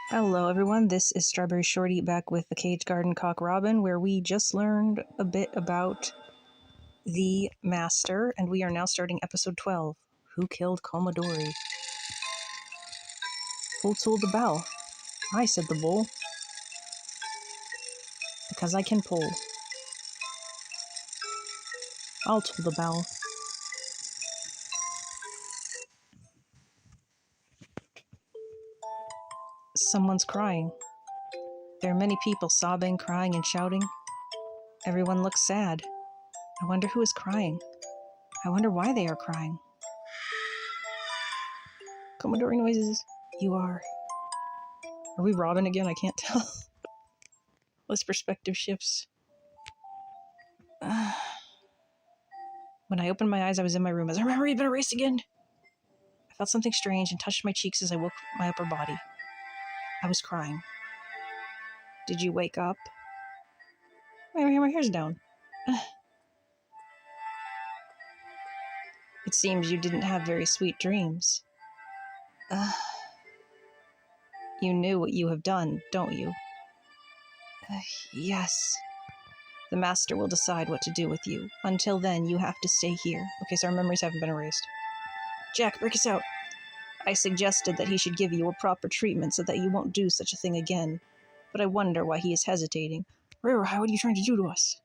Hello everyone, this is StrawberryShorty back with the Cage Garden Cock Robin, where we just learned a bit about the Master, and we are now starting episode 12. Who killed Commodore? Who tooled the bell? I, said the bull. Because I can pull. I'll tool the bell. Someone's crying. There are many people sobbing, crying, and shouting. Everyone looks sad. I wonder who is crying. I wonder why they are crying. Commodore noises. You are. Are we Robin again? I can't tell. Less perspective shifts. When I opened my eyes, I was in my room. As I remember, he'd been erased again. I felt something strange and touched my cheeks as I woke my upper body. I was crying. Did you wake up? My hair's down. It seems you didn't have very sweet dreams. You knew what you have done, don't you? Yes. The Master will decide what to do with you. Until then, you have to stay here. Okay, so our memories haven't been erased. Jack, break us out. I suggested that he should give you a proper treatment so that you won't do such a thing again. But I wonder why he is hesitating. What are you trying to do to us?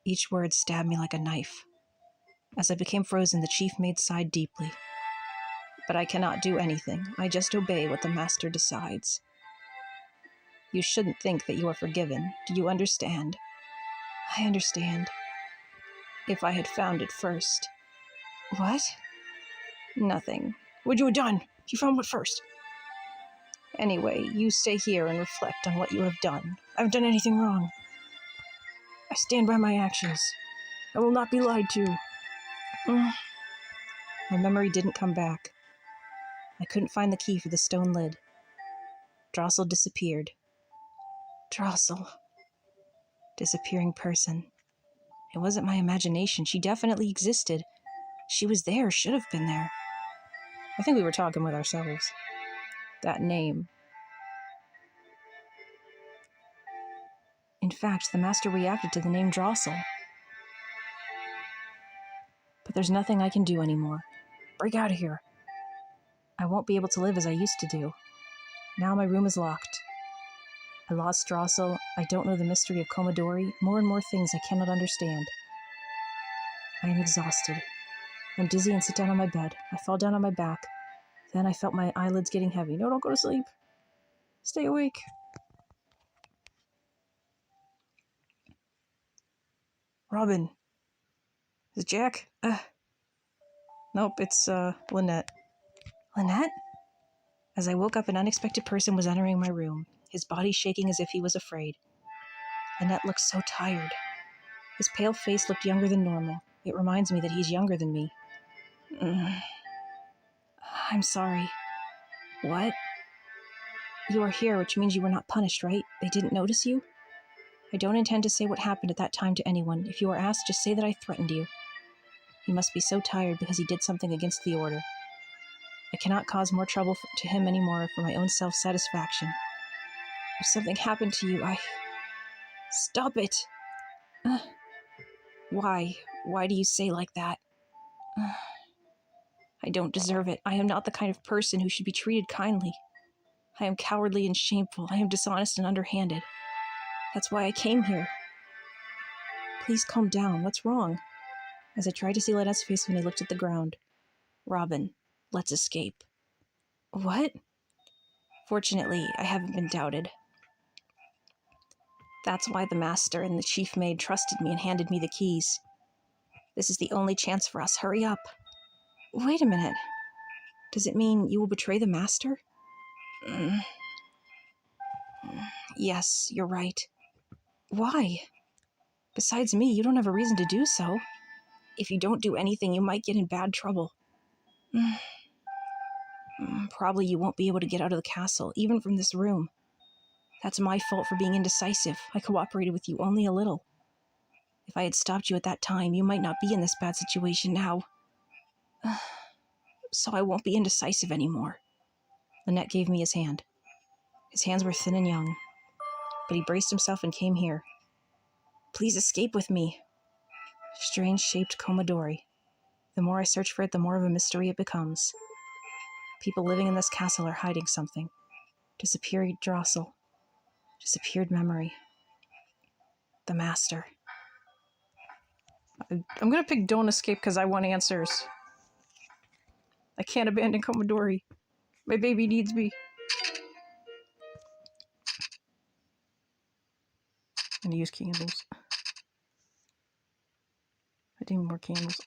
Each word stabbed me like a knife. As I became frozen, the chief mate sighed deeply. But I cannot do anything. I just obey what the Master decides. You shouldn't think that you are forgiven. Do you understand? I understand. If I had found it first. What? Nothing. What'd you have done? You found what first? Anyway, you stay here and reflect on what you have done. I haven't done anything wrong. I stand by my actions. I will not be lied to. My memory didn't come back. I couldn't find the key for the stone lid. Drossel disappeared. Drossel. Disappearing person. It wasn't my imagination. She definitely existed. She was there, should have been there. I think we were talking with ourselves. That name. In fact, the Master reacted to the name Drossel. But there's nothing I can do anymore. Break out of here. I won't be able to live as I used to do. Now my room is locked. I lost Drossel. I don't know the mystery of Commodore. More and more things I cannot understand. I am exhausted. I'm dizzy and sit down on my bed. I fall down on my back. Then I felt my eyelids getting heavy. No, don't go to sleep. Stay awake. Robin. Is it Jack? Nope, it's, Lynette. Lynette? As I woke up, an unexpected person was entering my room, his body shaking as if he was afraid. Lynette looked so tired. His pale face looked younger than normal. It reminds me that he's younger than me. I'm sorry. What? You are here, which means you were not punished, right? They didn't notice you? I don't intend to say what happened at that time to anyone. If you are asked, just say that I threatened you. He must be so tired because he did something against the order. I cannot cause more trouble to him anymore for my own self-satisfaction. If something happened to you, Stop it! Why? Why do you say like that? I don't deserve it. I am not the kind of person who should be treated kindly. I am cowardly and shameful. I am dishonest and underhanded. That's why I came here. Please calm down. What's wrong? As I tried to see Lynette's face when he looked at the ground. Robin, let's escape. What? Fortunately, I haven't been doubted. That's why the Master and the chief maid trusted me and handed me the keys. This is the only chance for us. Hurry up. Wait a minute. Does it mean you will betray the Master? Yes, you're right. Why? Besides me, you don't have a reason to do so. If you don't do anything, you might get in bad trouble. Probably you won't be able to get out of the castle, even from this room. That's my fault for being indecisive. I cooperated with you only a little. If I had stopped you at that time, you might not be in this bad situation now. So I won't be indecisive anymore. Lynette gave me his hand. His hands were thin and young, but he braced himself and came here. Please escape with me. Strange-shaped Komodori. The more I search for it, the more of a mystery it becomes. People living in this castle are hiding something. Disappeared Drossel. Disappeared memory. The master. I'm gonna pick don't escape because I want answers. I can't abandon Komodori. My baby needs me. I'm gonna use candles. I need more candles.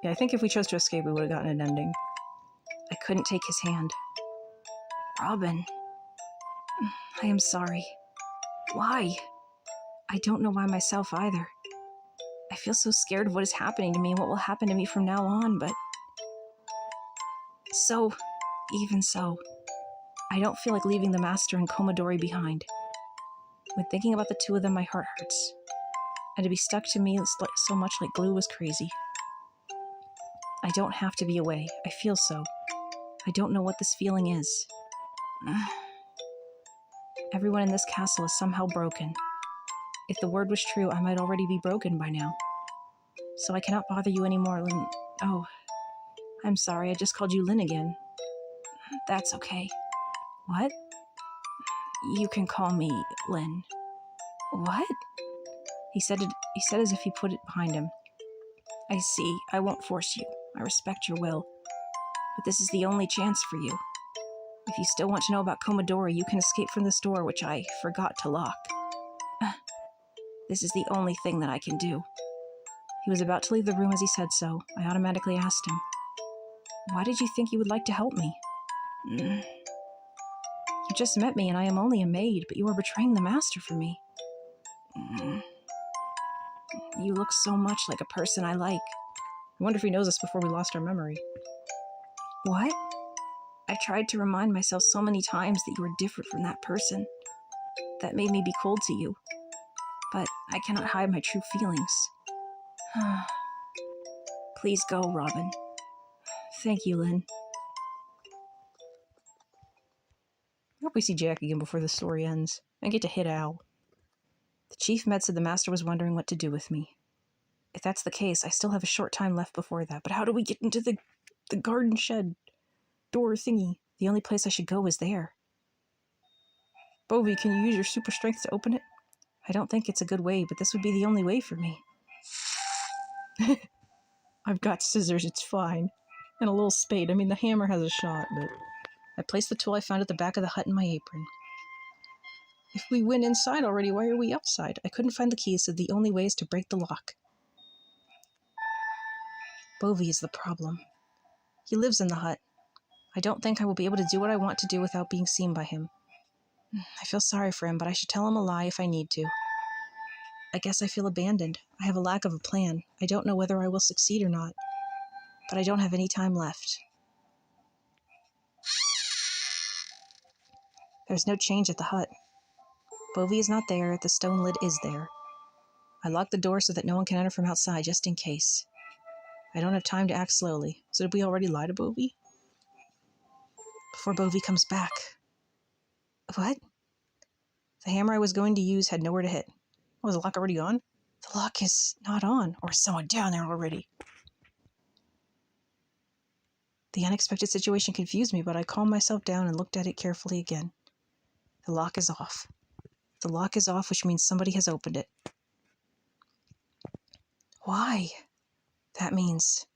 Yeah, I think if we chose to escape, we would have gotten an ending. I couldn't take his hand. Robin. I am sorry. Why? I don't know why myself either. I feel so scared of what is happening to me and what will happen to me from now on, but... even so, I don't feel like leaving the Master and Komodori behind. When thinking about the two of them, my heart hurts. And to be stuck to me so much like glue was crazy. I don't have to be away. I feel so. I don't know what this feeling is. Everyone in this castle is somehow broken. If the word was true, I might already be broken by now. So I cannot bother you anymore, Lynn. Oh, I'm sorry, I just called you Lynn again. That's okay. What? You can call me Lynn. What? He said as if he put it behind him. I see. I won't force you. I respect your will. But this is the only chance for you. If you still want to know about Komodori, you can escape from this door, which I forgot to lock. This is the only thing that I can do. He was about to leave the room as he said so. I automatically asked him, why did you think you would like to help me? You just met me and I am only a maid, but you are betraying the Master for me. You look so much like a person I like. I wonder if he knows us before we lost our memory. What? I tried to remind myself so many times that you were different from that person. That made me be cold to you. But I cannot hide my true feelings. Please go, Robin. Thank you, Lynn. I hope we see Jack again before the story ends, and get to hit Al. The chief med said the Master was wondering what to do with me. If that's the case, I still have a short time left before that, but how do we get into the garden shed door thingy? The only place I should go is there. Bovie, can you use your super strength to open it? I don't think it's a good way, but this would be the only way for me. I've got scissors, it's fine. And a little spade. I mean, the hammer has a shot, but... I placed the tool I found at the back of the hut in my apron. If we went inside already, why are we outside? I couldn't find the keys, so the only way is to break the lock. Bovie is the problem. He lives in the hut. I don't think I will be able to do what I want to do without being seen by him. I feel sorry for him, but I should tell him a lie if I need to. I guess I feel abandoned. I have a lack of a plan. I don't know whether I will succeed or not. But I don't have any time left. There's no change at the hut. Bovie is not there. The stone lid is there. I locked the door so that no one can enter from outside, just in case. I don't have time to act slowly. So did we already lie to Bovie? Before Bovie comes back. What? The hammer I was going to use had nowhere to hit. Was the lock already on? The lock is not on, or is someone down there already? The unexpected situation confused me, but I calmed myself down and looked at it carefully again. The lock is off. The lock is off, which means somebody has opened it. Why? That means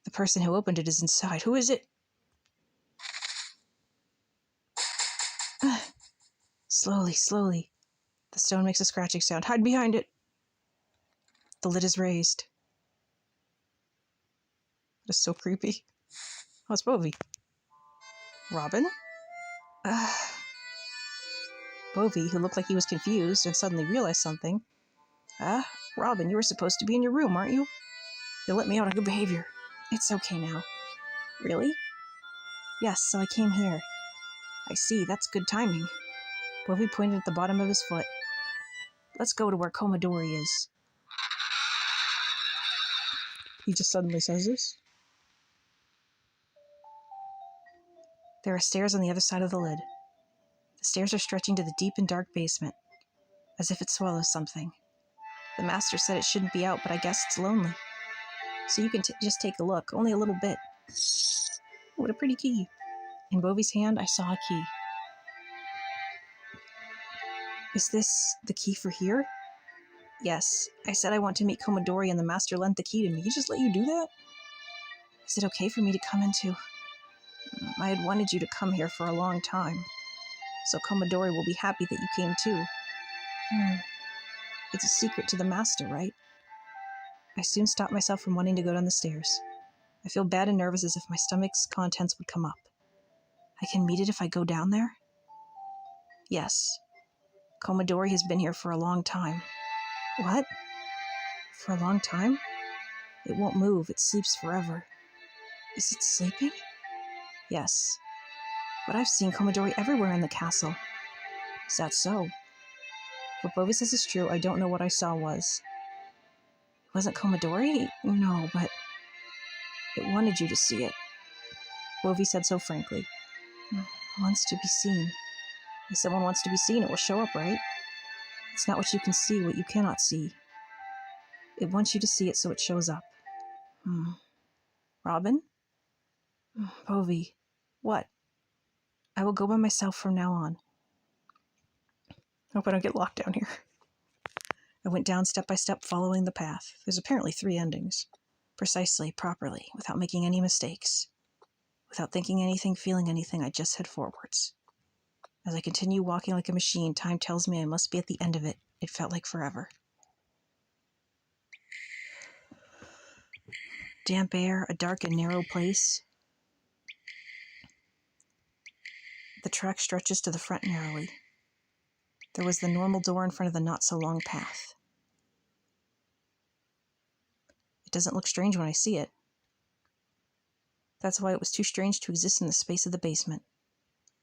the person who opened it is inside. Who is it? Slowly, slowly. The stone makes a scratching sound. Hide behind it. The lid is raised. That's so creepy. Oh, it's Bovie. Robin? Bovie, who looked like he was confused and suddenly realized something. Robin, you were supposed to be in your room, aren't you? You'll let me out on good behavior. It's okay now. Really? Yes, so I came here. I see, that's good timing. Bovie pointed at the bottom of his foot. Let's go to where Komodori is. He just suddenly says this. There are stairs on the other side of the lid. The stairs are stretching to the deep and dark basement, as if it swallows something. The master said it shouldn't be out, but I guess it's lonely. So you can just take a look, only a little bit. What a pretty key. In Bovie's hand, I saw a key. Is this the key for here? Yes. I said I want to meet Komodori and the master lent the key to me. He just let you do that? Is it okay for me to come into... I had wanted you to come here for a long time. So Komodori will be happy that you came too. It's a secret to the master, right? I soon stopped myself from wanting to go down the stairs. I feel bad and nervous as if my stomach's contents would come up. I can meet it if I go down there? Yes. Komodori has been here for a long time. What? For a long time? It won't move. It sleeps forever. Is it sleeping? Yes. But I've seen Komodori everywhere in the castle. Is that so? What Bovie says is true. I don't know what I saw was. It wasn't Komodori? No, but it wanted you to see it. Bovie said so frankly. Wants to be seen. If someone wants to be seen, it will show up, right? It's not what you can see, what you cannot see. It wants you to see it, so it shows up. Robin? Bovie. What? I will go by myself from now on. Hope I don't get locked down here. I went down step by step, following the path. There's apparently 3 endings. Precisely, properly, without making any mistakes. Without thinking anything, feeling anything, I just head forwards. As I continue walking like a machine, time tells me I must be at the end of it. It felt like forever. Damp air, a dark and narrow place. The track stretches to the front narrowly. There was the normal door in front of the not-so-long path. It doesn't look strange when I see it. That's why it was too strange to exist in the space of the basement.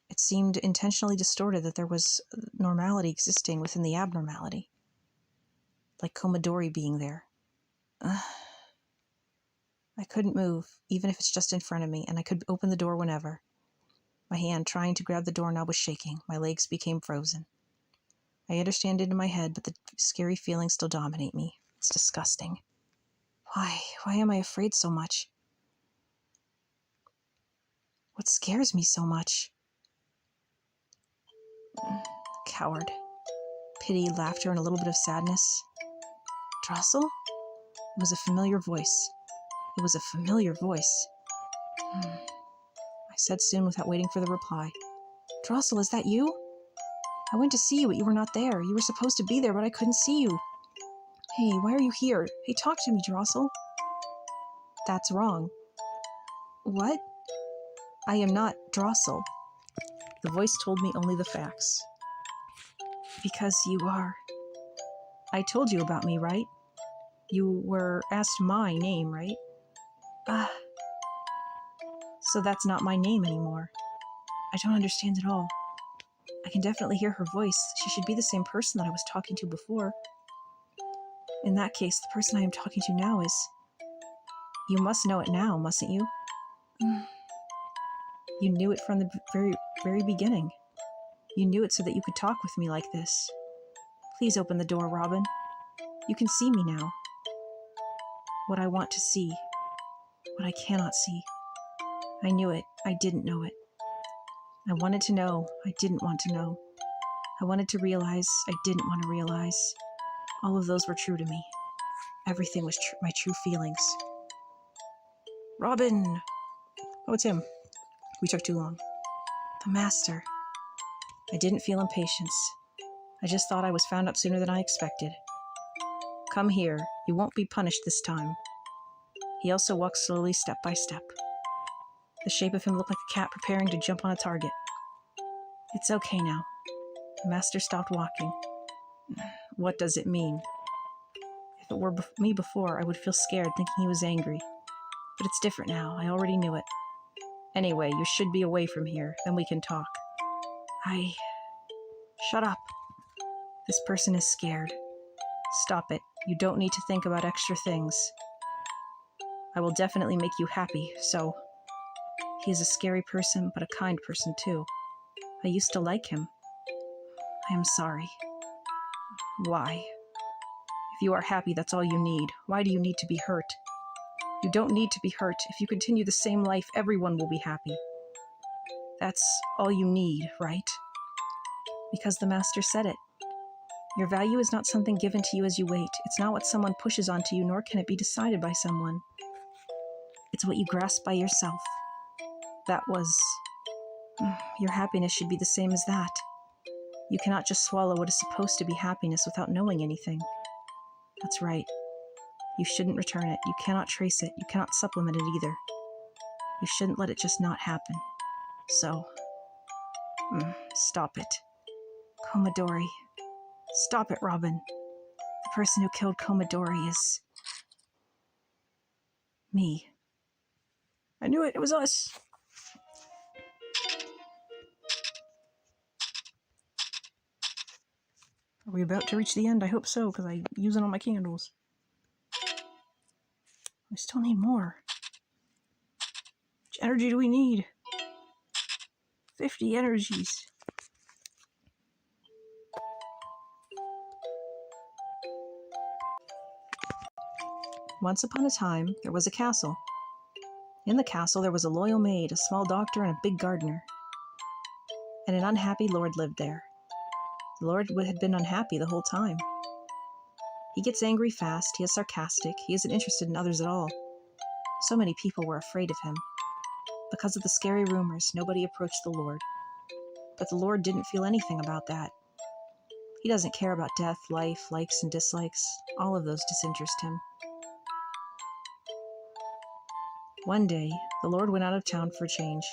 It seemed intentionally distorted that there was normality existing within the abnormality. Like Komodori being there. I couldn't move, even if it's just in front of me, and I could open the door whenever. My hand, trying to grab the doorknob, was shaking. My legs became frozen. I understand it in my head, but the scary feelings still dominate me. It's disgusting. Why? Why am I afraid so much? What scares me so much? Coward. Pity, laughter, and a little bit of sadness. Drossel? It was a familiar voice. It was a familiar voice. I said soon without waiting for the reply. Drossel, is that you? I went to see you, but you were not there. You were supposed to be there, but I couldn't see you. Hey, why are you here? Hey, talk to me, Drossel. That's wrong. What? I am not Drossel. The voice told me only the facts. Because you are. I told you about me, right? You were asked my name, right? So that's not my name anymore. I don't understand at all. I can definitely hear her voice. She should be the same person that I was talking to before. In that case, the person I am talking to now is... You must know it now, mustn't you? You knew it from the very beginning. You knew it so that you could talk with me like this. Please open the door, Robin. You can see me now. What I want to see. What I cannot see. I knew it. I didn't know it. I wanted to know. I didn't want to know. I wanted to realize. I didn't want to realize. All of those were true to me. Everything was my true feelings. Robin! Oh, it's him. We took too long. The master. I didn't feel impatience. I just thought I was found out sooner than I expected. Come here. You won't be punished this time. He also walked slowly, step by step. The shape of him looked like a cat preparing to jump on a target. It's okay now. The master stopped walking. What does it mean? If it were me before, I would feel scared, thinking he was angry. But it's different now. I already knew it. Anyway, you should be away from here. Then we can talk. Shut up. This person is scared. Stop it. You don't need to think about extra things. I will definitely make you happy, so... He is a scary person, but a kind person too. I used to like him. I am sorry. Why? If you are happy, that's all you need. Why do you need to be hurt? You don't need to be hurt. If you continue the same life, everyone will be happy. That's all you need, right? Because the master said it. Your value is not something given to you as you wait. It's not what someone pushes onto you, nor can it be decided by someone. It's what you grasp by yourself. That was... Your happiness should be the same as that. You cannot just swallow what is supposed to be happiness without knowing anything. That's right. You shouldn't return it. You cannot trace it. You cannot supplement it either. You shouldn't let it just not happen. So... stop it. Komodori. Stop it, Robin. The person who killed Komodori is... me. I knew it. It was us. Are we about to reach the end? I hope so, because I'm using all my candles. I still need more. How much energy do we need? 50 energies. Once upon a time, there was a castle. In the castle, there was a loyal maid, a small doctor, and a big gardener. And an unhappy lord lived there. The lord had been unhappy the whole time. He gets angry fast, he is sarcastic, he isn't interested in others at all. So many people were afraid of him. Because of the scary rumors, nobody approached the lord. But the lord didn't feel anything about that. He doesn't care about death, life, likes and dislikes. All of those disinterest him. One day, the lord went out of town for a change.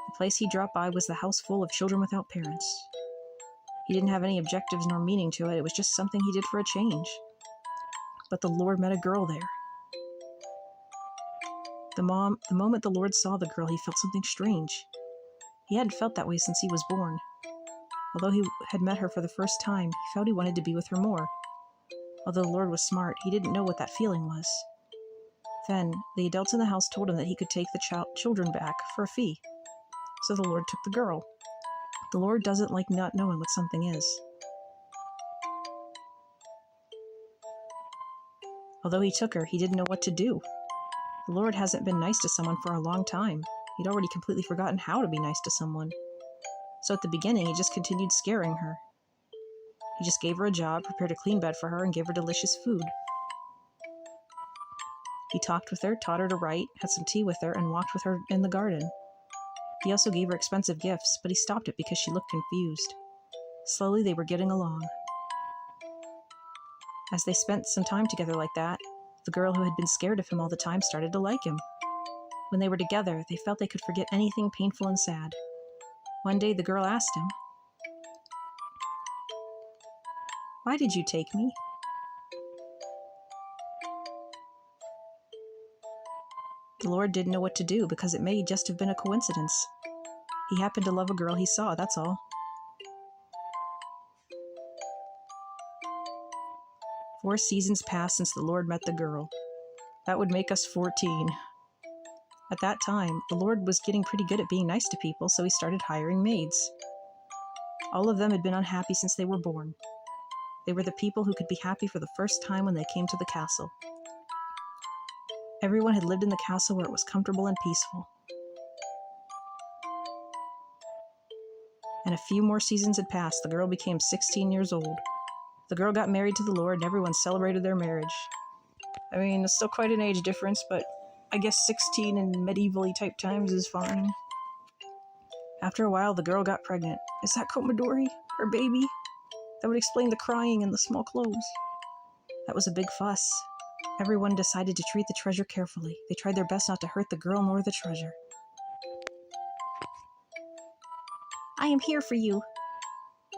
The place he dropped by was the house full of children without parents. He didn't have any objectives nor meaning to it. It was just something he did for a change. But the lord met a girl there. The moment the lord saw the girl, he felt something strange. He hadn't felt that way since he was born. Although he had met her for the first time, he felt he wanted to be with her more. Although the lord was smart, he didn't know what that feeling was. Then, the adults in the house told him that he could take the children back for a fee. So the lord took the girl. The lord doesn't like not knowing what something is. Although he took her, he didn't know what to do. The lord hasn't been nice to someone for a long time. He'd already completely forgotten how to be nice to someone. So at the beginning, he just continued scaring her. He just gave her a job, prepared a clean bed for her, and gave her delicious food. He talked with her, taught her to write, had some tea with her, and walked with her in the garden. He also gave her expensive gifts, but he stopped it because she looked confused. Slowly, they were getting along. As they spent some time together like that, the girl who had been scared of him all the time started to like him. When they were together, they felt they could forget anything painful and sad. One day, the girl asked him, "Why did you take me?" The lord didn't know what to do because it may just have been a coincidence. He happened to love a girl he saw, that's all. 4 seasons passed since the lord met the girl. That would make us 14. At that time, the lord was getting pretty good at being nice to people, so he started hiring maids. All of them had been unhappy since they were born. They were the people who could be happy for the first time when they came to the castle. Everyone had lived in the castle where it was comfortable and peaceful. And a few more seasons had passed. The girl became 16 years old. The girl got married to the lord, and everyone celebrated their marriage. I mean, it's still quite an age difference, but I guess 16 in medieval-y type times is fine. After a while, the girl got pregnant. Is that Komodori? Her baby? That would explain the crying and the small clothes. That was a big fuss. Everyone decided to treat the treasure carefully. They tried their best not to hurt the girl nor the treasure. I am here for you.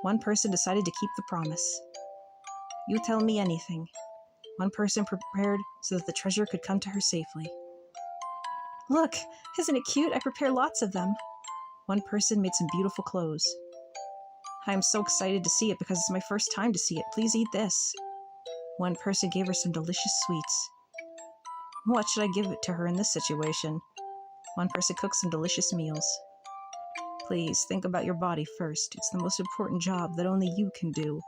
One person decided to keep the promise. You tell me anything. One person prepared so that the treasure could come to her safely. Look, isn't it cute? I prepared lots of them. One person made some beautiful clothes. I am so excited to see it because it's my first time to see it. Please eat this. One person gave her some delicious sweets. What should I give it to her in this situation? One person cooks some delicious meals. Please, think about your body first. It's the most important job that only you can do.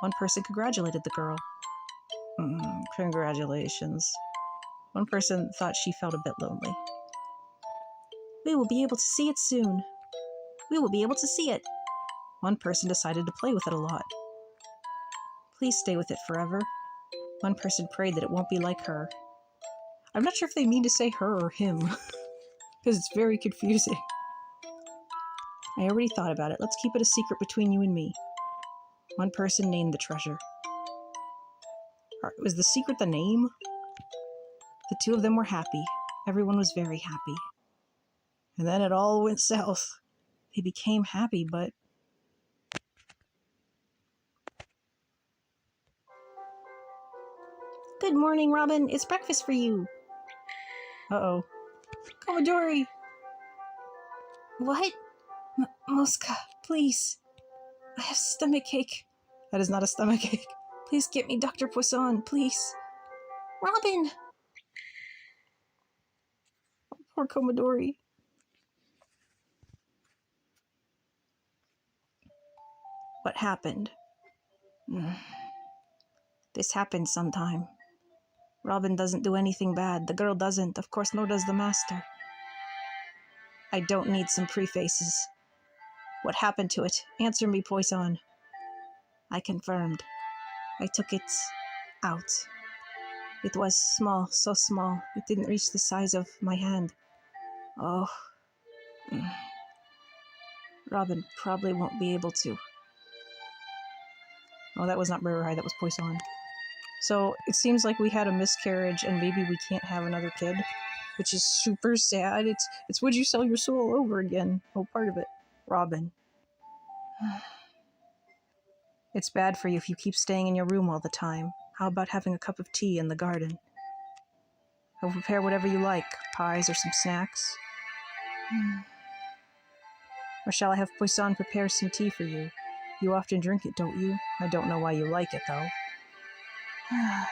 One person congratulated the girl. Congratulations. One person thought she felt a bit lonely. We will be able to see it soon. We will be able to see it. One person decided to play with it a lot. Please stay with it forever. One person prayed that it won't be like her. I'm not sure if they mean to say her or him, because it's very confusing. I already thought about it. Let's keep it a secret between you and me. One person named the treasure. Was the secret the name? The two of them were happy. Everyone was very happy. And then it all went south. They became happy, but... Good morning, Robin. It's breakfast for you. Uh-oh. Commodore! What? Mosca, please. I have stomachache. That is not a stomachache. Please get me Dr. Poisson, please. Robin! Poor Commodore. What happened? This happens sometime. Robin doesn't do anything bad. The girl doesn't. Of course, nor does the master. I don't need some prefaces. What happened to it? Answer me, Poisson. I confirmed. I took it out. It was small, so small. It didn't reach the size of my hand. Oh. Robin probably won't be able to. Oh, that was not Rare, that was Poisson. So, it seems like we had a miscarriage and maybe we can't have another kid, which is super sad. It's would you sell your soul over again? Oh, part of it. Robin. It's bad for you if you keep staying in your room all the time. How about having a cup of tea in the garden? I'll prepare whatever you like, pies or some snacks. Or shall I have Poisson prepare some tea for you? You often drink it, don't you? I don't know why you like it, though. I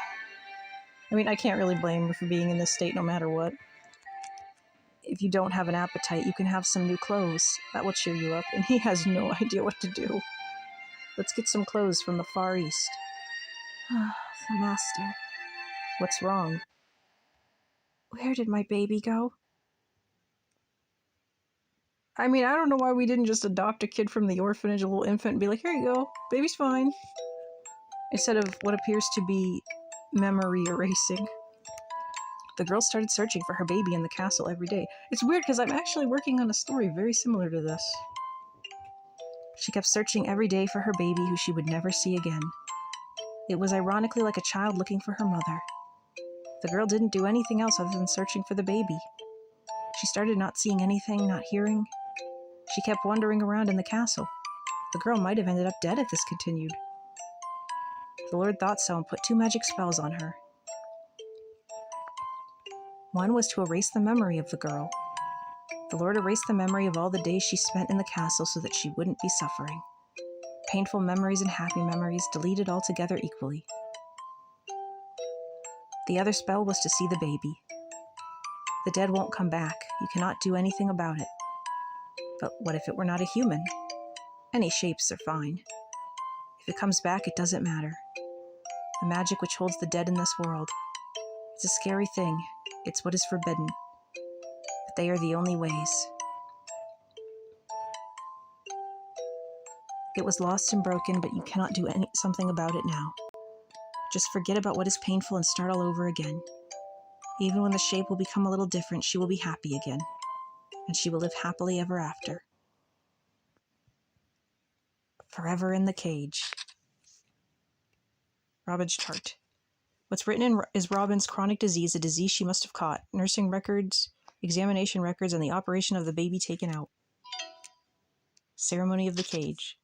mean, I can't really blame her for being in this state no matter what. If you don't have an appetite, you can have some new clothes. That will cheer you up, and he has no idea what to do. Let's get some clothes from the Far East. The master. What's wrong? Where did my baby go? I mean, I don't know why we didn't just adopt a kid from the orphanage, a little infant, and be like, here you go, baby's fine. Instead of what appears to be memory erasing. The girl started searching for her baby in the castle every day. It's weird because I'm actually working on a story very similar to this. She kept searching every day for her baby who she would never see again. It was ironically like a child looking for her mother. The girl didn't do anything else other than searching for the baby. She started not seeing anything, not hearing. She kept wandering around in the castle. The girl might have ended up dead if this continued. The Lord thought so and put 2 magic spells on her. One was to erase the memory of the girl. The Lord erased the memory of all the days she spent in the castle so that she wouldn't be suffering. Painful memories and happy memories deleted altogether equally. The other spell was to see the baby. The dead won't come back. You cannot do anything about it. But what if it were not a human? Any shapes are fine. If it comes back, it doesn't matter. The magic which holds the dead in this world. It's a scary thing. It's what is forbidden. But they are the only ways. It was lost and broken, but you cannot do something about it now. Just forget about what is painful and start all over again. Even when the shape will become a little different, she will be happy again. And she will live happily ever after. Forever in the cage. Robin's chart. What's written in is Robin's chronic disease, a disease she must have caught. Nursing records, examination records, and the operation of the baby taken out. Ceremony of the cage.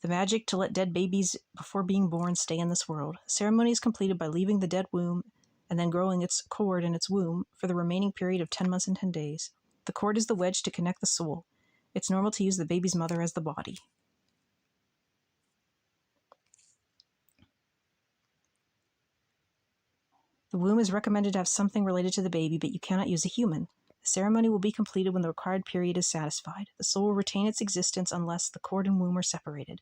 The magic to let dead babies before being born stay in this world. Ceremony is completed by leaving the dead womb and then growing its cord in its womb for the remaining period of 10 months and 10 days. The cord is the wedge to connect the soul. It's normal to use the baby's mother as the body. The womb is recommended to have something related to the baby, but you cannot use a human. The ceremony will be completed when the required period is satisfied. The soul will retain its existence unless the cord and womb are separated.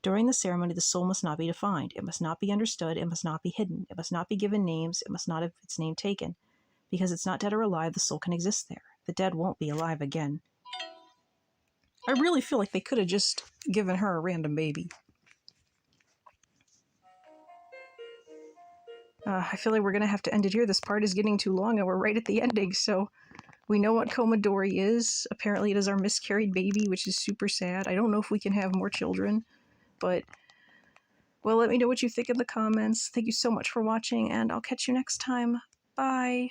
During the ceremony, the soul must not be defined. It must not be understood. It must not be hidden. It must not be given names. It must not have its name taken. Because it's not dead or alive, the soul can exist there. The dead won't be alive again. I really feel like they could have just given her a random baby. I feel like we're going to have to end it here. This part is getting too long and we're right at the ending, so we know what Komodori is. Apparently it is our miscarried baby, which is super sad. I don't know if we can have more children, but, well, let me know what you think in the comments. Thank you so much for watching, and I'll catch you next time. Bye!